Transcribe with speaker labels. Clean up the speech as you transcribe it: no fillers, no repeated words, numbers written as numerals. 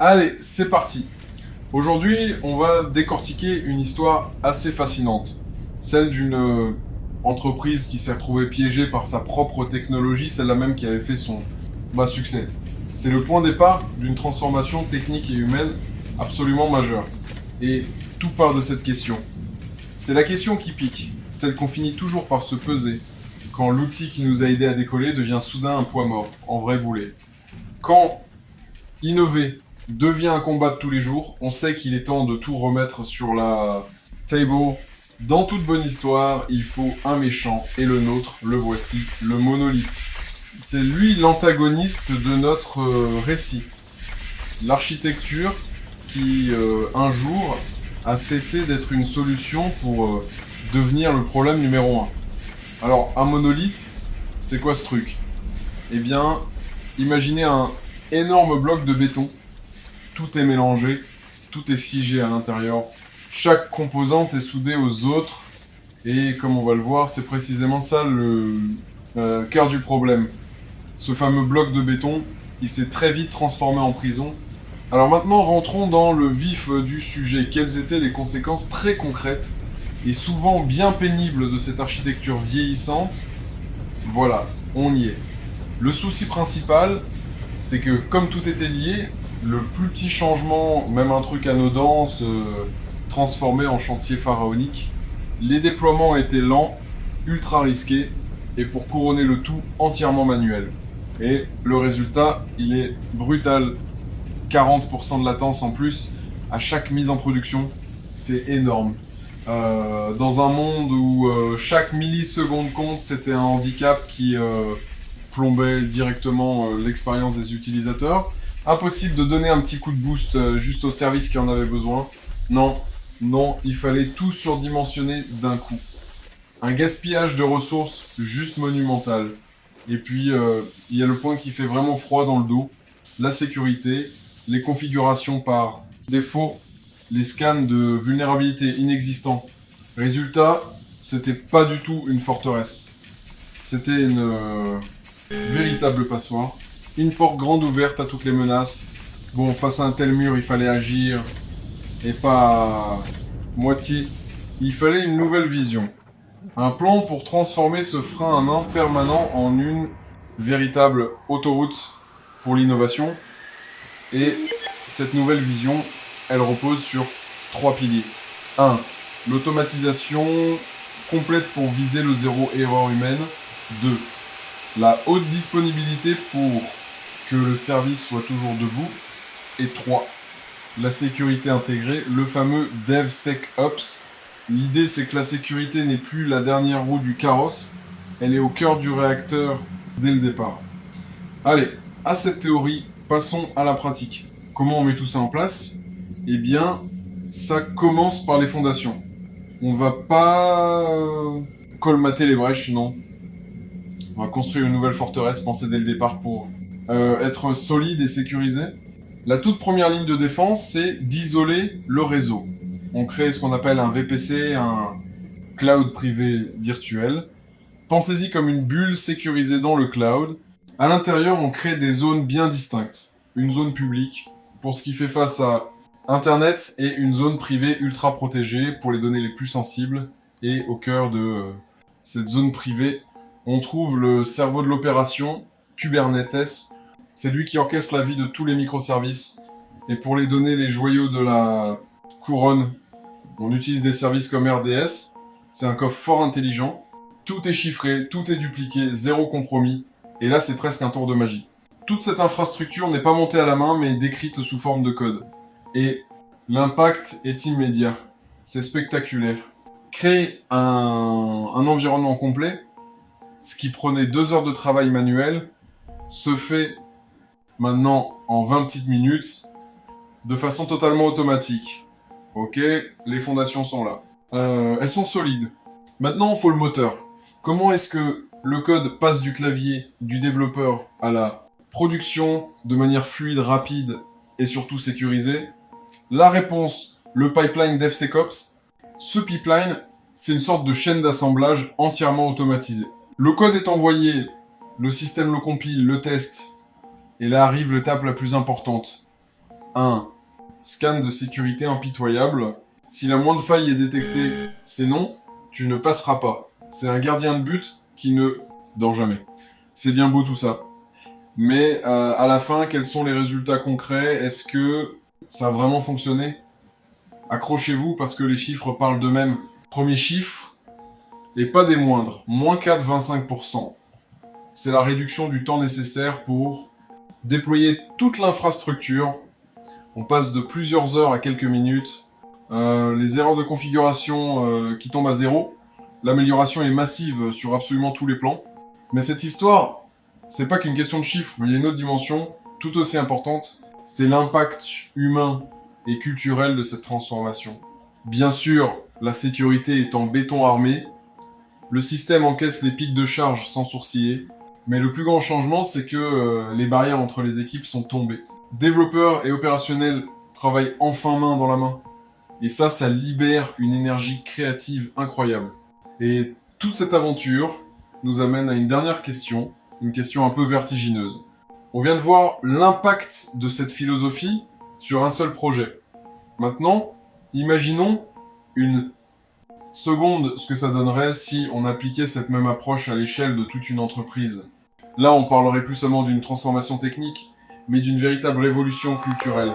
Speaker 1: Allez, c'est parti. Aujourd'hui, on va décortiquer une histoire assez fascinante. Celle d'une entreprise qui s'est retrouvée piégée par sa propre technologie, celle-là même qui avait fait son succès. C'est le point de départ d'une transformation technique et humaine absolument majeure. Et tout part de cette question. C'est la question qui pique, celle qu'on finit toujours par se peser, quand l'outil qui nous a aidé à décoller devient soudain un poids mort, en vrai boulet. Quand innover devient un combat de tous les jours, on sait qu'il est temps de tout remettre sur la table. Dans toute bonne histoire, il faut un méchant, et le nôtre, le voici, le monolithe. C'est lui l'antagoniste de notre récit. L'architecture qui, un jour, a cessé d'être une solution pour devenir le problème numéro 1. Alors, un monolithe, c'est quoi ce truc? Eh bien, imaginez un énorme bloc de béton. Tout est mélangé, tout est figé à l'intérieur. Chaque composante est soudée aux autres. Et comme on va le voir, c'est précisément ça le cœur du problème. Ce fameux bloc de béton, il s'est très vite transformé en prison. Alors maintenant, rentrons dans le vif du sujet. Quelles étaient les conséquences très concrètes et souvent bien pénibles de cette architecture vieillissante? Voilà, on y est. Le souci principal, c'est que comme tout était lié, le plus petit changement, même un truc anodin, se transformait en chantier pharaonique. Les déploiements étaient lents, ultra risqués, et pour couronner le tout, entièrement manuel. Et le résultat, il est brutal. 40% de latence en plus à chaque mise en production, c'est énorme. Dans un monde où chaque milliseconde compte, c'était un handicap qui plombait directement l'expérience des utilisateurs. Impossible de donner un petit coup de boost juste au service qui en avait besoin. Non, il fallait tout surdimensionner d'un coup. Un gaspillage de ressources juste monumental. Et puis, il y a le point qui fait vraiment froid dans le dos, la sécurité, les configurations par défaut, les scans de vulnérabilité inexistants. Résultat, c'était pas du tout une forteresse. C'était une véritable passoire. Une porte grande ouverte à toutes les menaces. Bon, face à un tel mur, il fallait agir. Et pas moitié. Il fallait une nouvelle vision. Un plan pour transformer ce frein à main permanent en une véritable autoroute pour l'innovation. Et cette nouvelle vision, elle repose sur 3 piliers. 1. L'automatisation complète pour viser le zéro erreur humaine. 2. La haute disponibilité pour que le service soit toujours debout. Et 3. La sécurité intégrée, le fameux DevSecOps. L'idée, c'est que la sécurité n'est plus la dernière roue du carrosse, elle est au cœur du réacteur dès le départ. Allez, à cette théorie, passons à la pratique. Comment on met tout ça en place? Eh bien, ça commence par les fondations. On va pas colmater les brèches, non. On va construire une nouvelle forteresse, pensée dès le départ pour être solide et sécurisé. La toute première ligne de défense, c'est d'isoler le réseau. On crée ce qu'on appelle un VPC, un cloud privé virtuel. Pensez-y comme une bulle sécurisée dans le cloud. À l'intérieur, on crée des zones bien distinctes. Une zone publique pour ce qui fait face à Internet et une zone privée ultra protégée pour les données les plus sensibles. Et au cœur de cette zone privée, on trouve le cerveau de l'opération, Kubernetes. C'est lui qui orchestre la vie de tous les microservices. Et pour les donner les joyaux de la couronne, on utilise des services comme RDS. C'est un coffre fort intelligent. Tout est chiffré, tout est dupliqué, zéro compromis. Et là, c'est presque un tour de magie. Toute cette infrastructure n'est pas montée à la main, mais décrite sous forme de code. Et l'impact est immédiat. C'est spectaculaire. Créer un environnement complet, ce qui prenait 2 heures de travail manuel, se fait maintenant en 20 petites minutes, de façon totalement automatique. Ok, les fondations sont là. Elles sont solides. Maintenant, il faut le moteur. Comment est-ce que le code passe du clavier du développeur à la production de manière fluide, rapide et surtout sécurisée? La réponse, le pipeline DevSecOps. Ce pipeline, c'est une sorte de chaîne d'assemblage entièrement automatisée. Le code est envoyé, le système le compile, le teste, et là arrive l'étape la plus importante. 1. Scan de sécurité impitoyable. Si la moindre faille est détectée, c'est non, tu ne passeras pas. C'est un gardien de but qui ne dort jamais. C'est bien beau tout ça. Mais à la fin, quels sont les résultats concrets? Est-ce que ça a vraiment fonctionné? Accrochez-vous parce que les chiffres parlent d'eux-mêmes. Premier chiffre, et pas des moindres, moins 4,25%. C'est la réduction du temps nécessaire pour déployer toute l'infrastructure. On passe de plusieurs heures à quelques minutes. Les erreurs de configuration qui tombent à zéro. L'amélioration est massive sur absolument tous les plans. Mais cette histoire, c'est pas qu'une question de chiffres, mais il y a une autre dimension tout aussi importante. C'est l'impact humain et culturel de cette transformation. Bien sûr, la sécurité est en béton armé. Le système encaisse les pics de charge sans sourciller. Mais le plus grand changement, c'est que les barrières entre les équipes sont tombées. Développeurs et opérationnels travaillent enfin main dans la main. Et ça libère une énergie créative incroyable. Et toute cette aventure nous amène à une dernière question, une question un peu vertigineuse. On vient de voir l'impact de cette philosophie sur un seul projet. Maintenant, imaginons une seconde ce que ça donnerait si on appliquait cette même approche à l'échelle de toute une entreprise. Là, on parlerait plus seulement d'une transformation technique, mais d'une véritable révolution culturelle.